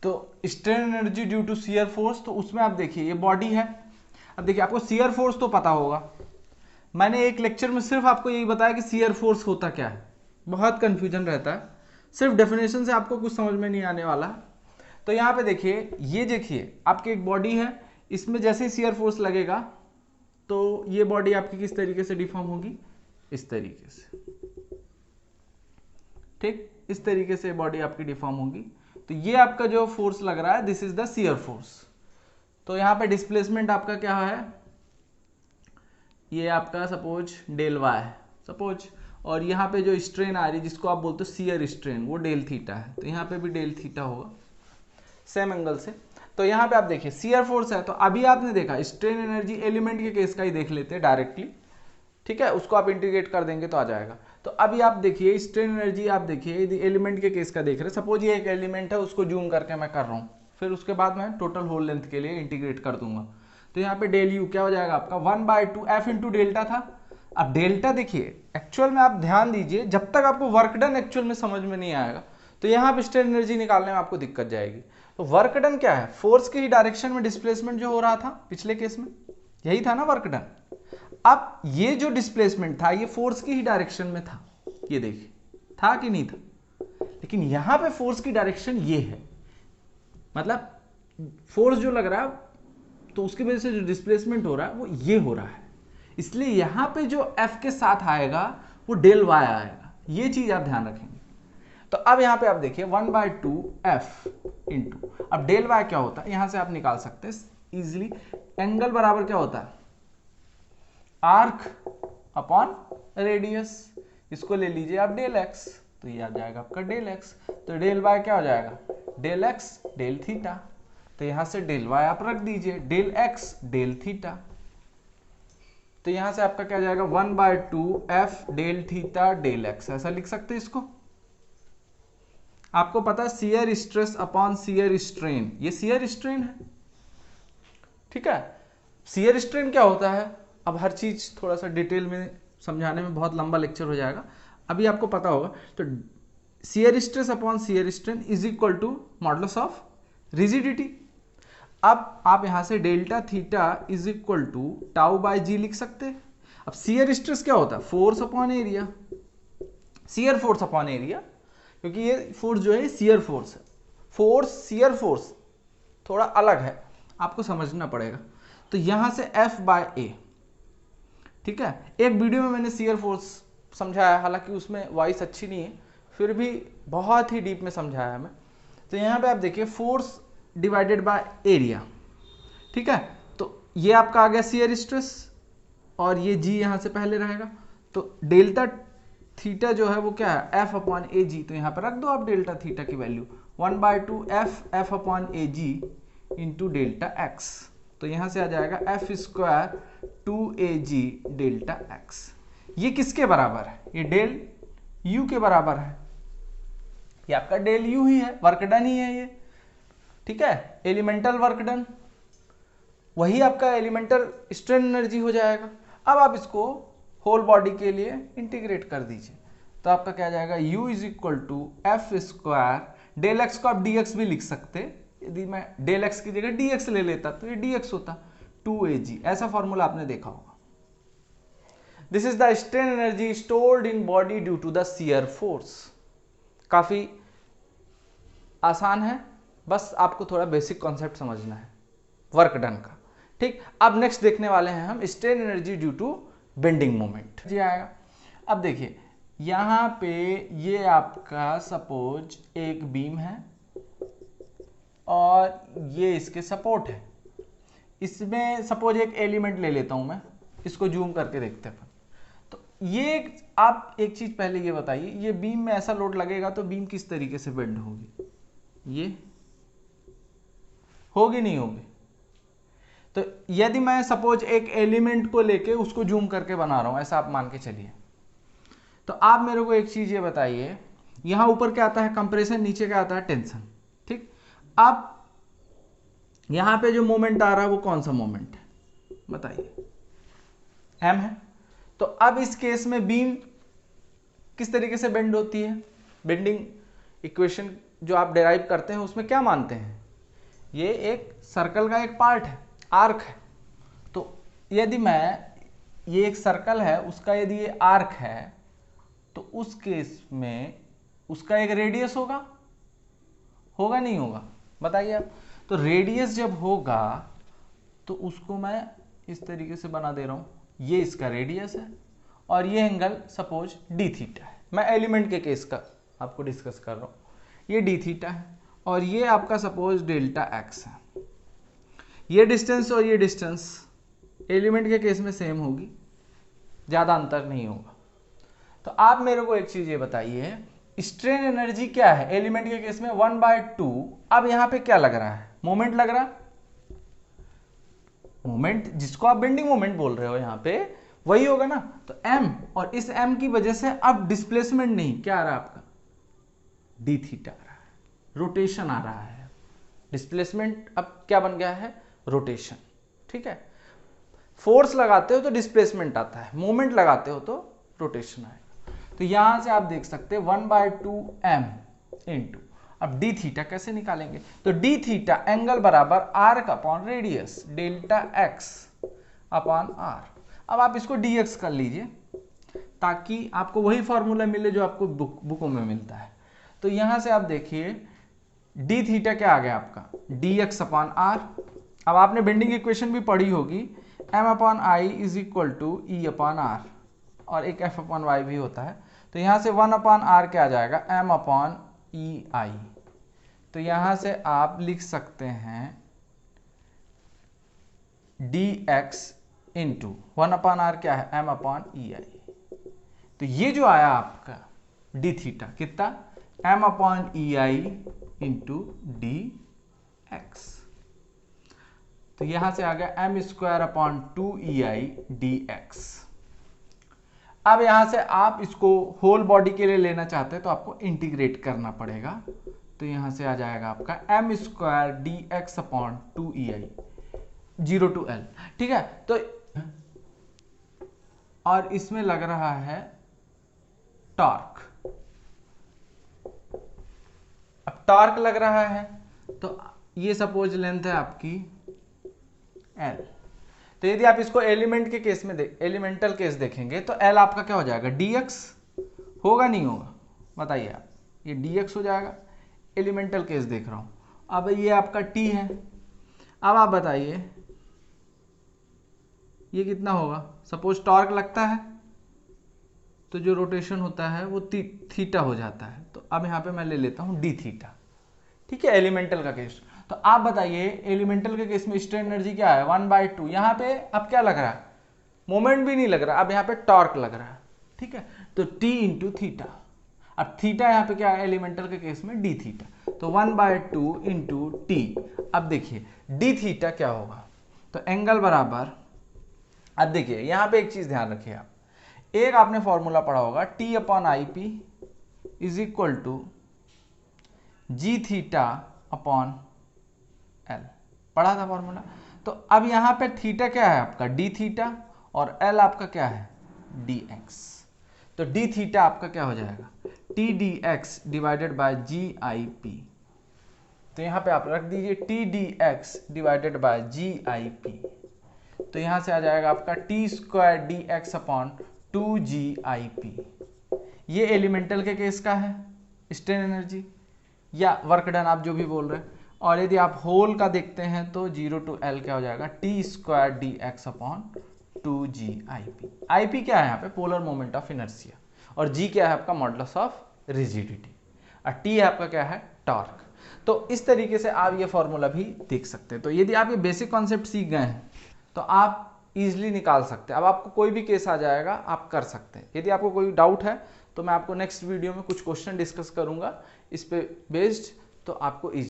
तो strain energy due to shear force, तो उसमें आप देखिए ये बॉडी है। अब देखिए आपको शियर फोर्स तो पता होगा, मैंने एक लेक्चर में सिर्फ आपको यही बताया कि शियर फोर्स होता क्या है, बहुत कंफ्यूजन रहता है, सिर्फ डेफिनेशन से आपको कुछ समझ में नहीं आने वाला। तो यहाँ पे देखिए, ये देखिए आपकी एक बॉडी है, इसमें जैसे ही शियर फोर्स लगेगा तो ये बॉडी आपकी किस तरीके से डिफॉर्म होगी, इस तरीके से, ठीक, इस तरीके से बॉडी आपकी डिफॉर्म होगी। तो ये आपका जो फोर्स लग रहा है, this is the shear force. तो यहाँ पे डिस्प्लेसमेंट आपका क्या है, ये आपका सपोज डेल वाई है सपोज, और यहाँ पे जो स्ट्रेन आ रही है जिसको आप बोलते हो शियर स्ट्रेन, वो डेल थीटा है। तो यहाँ पे भी डेल थीटा होगा सेम एंगल से। तो यहाँ पे आप देखिए शियर फोर्स है, तो अभी आपने देखा स्ट्रेन एनर्जी एलिमेंट के केस का ही देख लेते हैं डायरेक्टली, ठीक है, उसको आप इंटीग्रेट कर देंगे तो आ जाएगा। तो अभी आप देखिए स्ट्रेन एनर्जी, आप देखिए एलिमेंट के केस का देख रहे हैं, सपोज ये एक एलिमेंट है, उसको जूम करके मैं कर रहा हूँ, फिर उसके बाद मैं टोटल होल लेंथ के लिए इंटीग्रेट कर दूंगा। तो यहाँ पे डेल यू क्या हो जाएगा आपका 1/2 एफ इंटू डेल्टा था। अब डेल्टा देखिए एक्चुअल में आप ध्यान दीजिए, जब तक आपको वर्क डन एक्चुअल में समझ में नहीं आएगा तो यहाँ पे स्ट्रेन एनर्जी निकालने में आपको दिक्कत जाएगी। तो वर्क डन क्या है, फोर्स के ही डायरेक्शन में डिस्प्लेसमेंट जो हो रहा था पिछले केस में, यही था ना वर्क डन। अब ये जो डिस्प्लेसमेंट था ये फोर्स की ही डायरेक्शन में था, ये देखिए था कि नहीं था, लेकिन यहां पे फोर्स की डायरेक्शन ये है, मतलब फोर्स जो लग रहा है तो उसकी वजह से जो डिस्प्लेसमेंट हो रहा है वो ये हो रहा है, इसलिए यहां पे जो F के साथ आएगा वो डेल वाई आएगा, ये चीज आप ध्यान रखेंगे। तो अब यहां पे आप देखिए 1/2 F इंटू, अब डेल वाई क्या होता है यहां से आप निकाल सकते हैं इजिली, एंगल बराबर क्या होता है आर्क अपॉन रेडियस, इसको ले लीजिए आप डेल एक्स, तो ये आ जाएगा आपका डेल एक्स। तो डेल वाई क्या हो जाएगा डेल एक्स डेल थीटा, तो यहां से डेल वाई आप रख दीजिए, डेल एक्स डेल थीटा, तो यहां से आपका क्या जाएगा 1/2 F del theta del X, ऐसा लिख सकते हैं इसको। आपको पता है shear stress upon shear strain, ये शियर स्ट्रेन है, ठीक है। शियर स्ट्रेन क्या होता है, अब हर चीज थोड़ा सा डिटेल में समझाने में बहुत लंबा लेक्चर हो जाएगा, अभी आपको पता होगा। तो shear stress upon shear strain is equal to modulus of rigidity. अब आप यहां से delta theta is equal to tau by G लिख सकते हैं। अब शियर स्ट्रेस क्या होता है force upon area, shear force upon area, क्योंकि ये फोर्स जो है शियर फोर्स है, फोर्स शियर फोर्स थोड़ा अलग है, आपको समझना पड़ेगा। तो यहां से F बाय ए, ठीक है। एक वीडियो में मैंने शियर फोर्स समझाया, हालांकि उसमें वॉइस अच्छी नहीं है, फिर भी बहुत ही डीप में समझाया मैं। तो यहाँ पे आप देखिए फोर्स डिवाइडेड बाय एरिया, ठीक है। तो ये आपका आ गया शियर स्ट्रेस, और ये जी यहाँ से पहले रहेगा, तो डेल्टा थीटा जो है वो क्या है F अपॉन ए जी, तो यहाँ पर रख दो आप डेल्टा थीटा की वैल्यू 1/2 F अपॉन ए जी इंटू डेल्टा एक्स, तो यहां से आ जाएगा F square 2AG delta x. ये किसके बराबर है, ये डेल यू के बराबर है, ये आपका डेल यू ही है, वर्क डन ही है ये, ठीक है, एलिमेंटल वर्क डन, वही आपका एलिमेंटल स्ट्रेन एनर्जी हो जाएगा। अब आप इसको होल बॉडी के लिए इंटीग्रेट कर दीजिए, तो आपका क्या जाएगा u is equal to F square, del X को आप dx भी लिख सकते, यदि मैं डेल एक्स की जगह dx ले लेता तो ये dx होता 2AG, ऐसा फॉर्मूला आपने देखा होगा। This is the strain energy stored in body due to the shear force. काफी आसान है, बस आपको थोड़ा बेसिक कॉन्सेप्ट समझना है वर्क डन का, ठीक। अब नेक्स्ट देखने वाले हैं हम strain energy due to bending moment जी आएगा। अब देखिए यहां पे ये आपका सपोज एक बीम है और ये इसके सपोर्ट है, इसमें सपोज एक एलिमेंट ले लेता हूं मैं, इसको जूम करके देखते हैं। तो ये आप एक चीज पहले ये बताइए, ये बीम में ऐसा लोड लगेगा तो बीम किस तरीके से बेंड होगी, ये होगी नहीं होगी। तो यदि मैं सपोज एक एलिमेंट को लेके उसको जूम करके बना रहा हूं, ऐसा आप मान के चलिए, तो आप मेरे को एक चीज ये बताइए, यहां ऊपर क्या आता है कंप्रेशन, नीचे क्या आता है टेंशन, ठीक। अब यहां पे जो मोमेंट आ रहा है वो कौन सा मोमेंट है बताइए, m है। तो अब इस केस में बीम किस तरीके से बेंड होती है, बेंडिंग इक्वेशन जो आप डिराइव करते हैं उसमें क्या मानते हैं, ये एक सर्कल का एक पार्ट है, आर्क है। तो यदि मैं, ये एक सर्कल है, उसका यदि ये आर्क है, तो उस केस में उसका एक रेडियस होगा, होगा नहीं होगा, बताइए आप। तो रेडियस जब होगा तो उसको मैं इस तरीके से बना दे रहा हूं, ये इसका रेडियस है और ये एंगल सपोज डी थीटा है। मैं एलिमेंट के केस का आपको डिस्कस कर रहा हूं, ये डी थीटा है और ये आपका सपोज डेल्टा एक्स है। ये डिस्टेंस और ये डिस्टेंस एलिमेंट के केस में सेम होगी, ज़्यादा अंतर नहीं होगा। तो आप मेरे को एक चीज़ ये बताइए, स्ट्रेन एनर्जी क्या है एलिमेंट के केस में, 1/2। अब यहां पे क्या लग रहा है, मोमेंट लग रहा, मोमेंट जिसको आप बेंडिंग मोमेंट बोल रहे हो यहां पे वही होगा ना। तो m, और इस m की वजह से अब डिस्प्लेसमेंट नहीं, क्या आ रहा है आपका, डी थीटा आ रहा है, रोटेशन आ रहा है। डिस्प्लेसमेंट अब क्या बन गया है, रोटेशन। ठीक है, फोर्स लगाते हो तो डिस्प्लेसमेंट आता है, मोमेंट लगाते हो तो रोटेशन आएगा। तो यहां से आप देख सकते हैं 1/2 m इंटू, अब डी थीटा कैसे निकालेंगे, तो डी थीटा एंगल बराबर arc upon radius delta X upon R. अब आप इसको dx कर लीजिए ताकि आपको वही फॉर्मूला मिले जो आपको बुकों में मिलता है। तो यहां से आप देखिए डी थीटा क्या आ गया आपका, dx अपॉन आर। अब आपने बेंडिंग इक्वेशन भी पढ़ी होगी, m upon I is equal to E upon R, और एक f अपॉन वाई भी होता है। तो यहां से 1 अपॉन आर क्या आ जाएगा, m अपॉन ई आई। तो यहां से आप लिख सकते हैं dx इंटू 1 अपॉन आर क्या है, m अपॉन ई आई। तो ये जो आया आपका डी थीटा कितना, m अपॉन ई आई इंटू डी एक्स। तो यहां से आ गया m square upon 2ei dx। अब यहां से आप इसको होल बॉडी के लिए लेना चाहते हैं तो आपको इंटीग्रेट करना पड़ेगा। तो यहां से आ जाएगा आपका m square D X upon 2ei 0 to l। ठीक है, तो और इसमें लग रहा है टॉर्क। अब टॉर्क लग रहा है तो ये सपोज लेंथ है आपकी L। तो यदि आप इसको एलिमेंट के केस में एलिमेंटल केस देखेंगे तो L आपका क्या हो जाएगा, dx होगा नहीं होगा, बताइए आप, ये dx हो जाएगा। एलिमेंटल केस देख रहा हूं, अब ये आपका t है। अब आप बताइए ये कितना होगा, सपोज टॉर्क लगता है तो जो रोटेशन होता है वो थीटा हो जाता है। तो अब यहां पे मैं ले लेता हूं डी थीटा। ठीक है, एलिमेंटल का केस। तो आप बताइए एलिमेंटल के केस में स्ट्रेन एनर्जी क्या है, 1/2। यहां पे अब क्या लग रहा है, मोमेंट भी नहीं लग रहा, अब यहां पे टॉर्क लग रहा है। ठीक है, तो t इंटू थीटा। अब थीटा यहां पे क्या है, एलिमेंटल के केस में डी थीटा। तो 1/2 इंटू टी। अब देखिए डी थीटा क्या होगा, तो एंगल बराबर, अब देखिए यहां पे एक चीज ध्यान रखिए आप, एक आपने फॉर्मूला पढ़ा होगा t upon I P is equal to G theta upon L, पढ़ा था फॉर्मूला। तो अब यहां पे थीटा क्या है आपका, डी थीटा, और एल आपका क्या है, डी एक्स। तो डी थीटा आपका क्या हो जाएगा, T D X divided by G I P. तो यहां पे आप रख दीजिए T D X divided by G I P. तो यहां से आ जाएगा आपका T square D X upon 2GIP। ये एलिमेंटल के केस का है स्ट्रेन एनर्जी या वर्क डन, आप जो भी बोल रहे हैं। और यदि आप होल का देखते हैं तो 0 to L क्या हो जाएगा, T square D X upon 2GIP। IP क्या है यहाँ पे, पोलर मोमेंट ऑफ इनर्शिया, और जी क्या है आपका, मॉडुलस ऑफ रिजिडिटी, और टी है आपका क्या है, टॉर्क। तो इस तरीके से आप ये फॉर्मूला भी देख सकते हैं। तो यदि आप ये बेसिक कॉन्सेप्ट सीख गए हैं तो आप इजीली निकाल सकते हैं। अब आपको कोई भी केस आ जाएगा आप कर सकते हैं। यदि आपको कोई डाउट है तो मैं आपको नेक्स्ट वीडियो में कुछ क्वेश्चन डिस्कस करूंगा इस पे बेस्ड, तो आपको